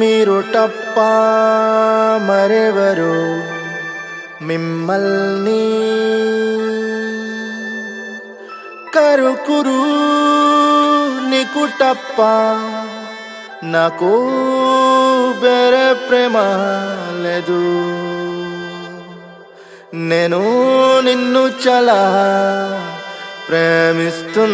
మీరు తప్ప మరెవరు మిమ్మల్ని కరుకురు నీకు తప్ప నాకు ಬೇರೆ ప్రేమ లేదు నేను నిన్ను చాలా ప్రేమిస్తున్నా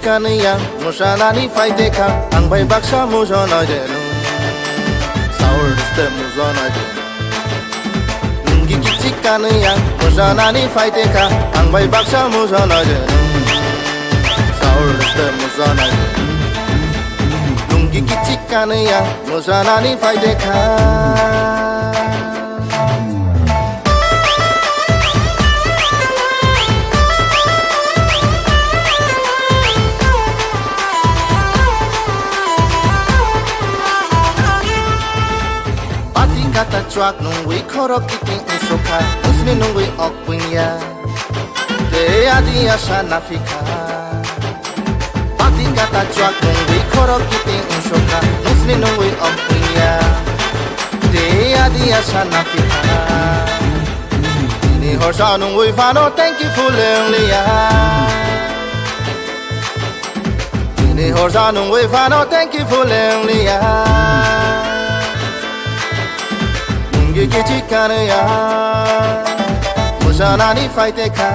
Kaniya mushanani faiteka angbai baksha mujona jenu saurste mujona jenu lungi kichi kaniya mushanani faiteka angbai baksha mujona jenu saurste mujona jenu lungi kichi kaniya mushanani faiteka Kata cuak nungui korok kiting usoka Usmi nungui okpunya Te adi asa nafika Pati kata cuak nungui korok kiting usoka Usmi nungui okpunya Te adi asa nafika Ini horsa nungui fano thank you for liya Ini horsa nungui fano thank you for liya Kichi kanaya mushanani faiteka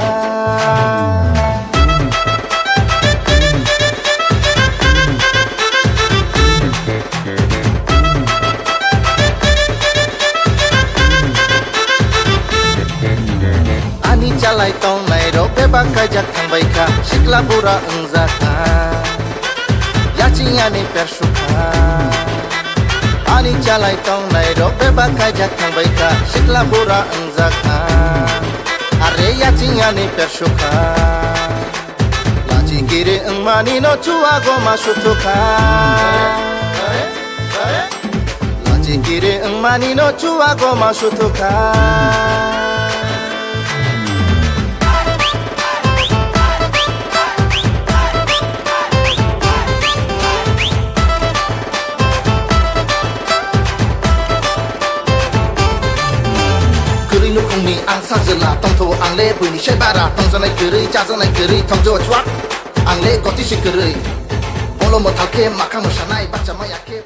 ani jalai tong nai ro beba kajak thang baika shikla pura angzaka yachiani pershuka Ani jalai tong nai ro beba kajak thang baika shikla pura angzaka are yachingani pershuka lachi kiri angmani no chua go mashutuka lachi kiri angmani no chua go mashutuka Ni ang sajela tong tho ang le pui ni shebara tong zanai kiri cha zanai kiri tong jo chwak ang le goti shikiri olo mo thake makang mo shanai bacha ma yake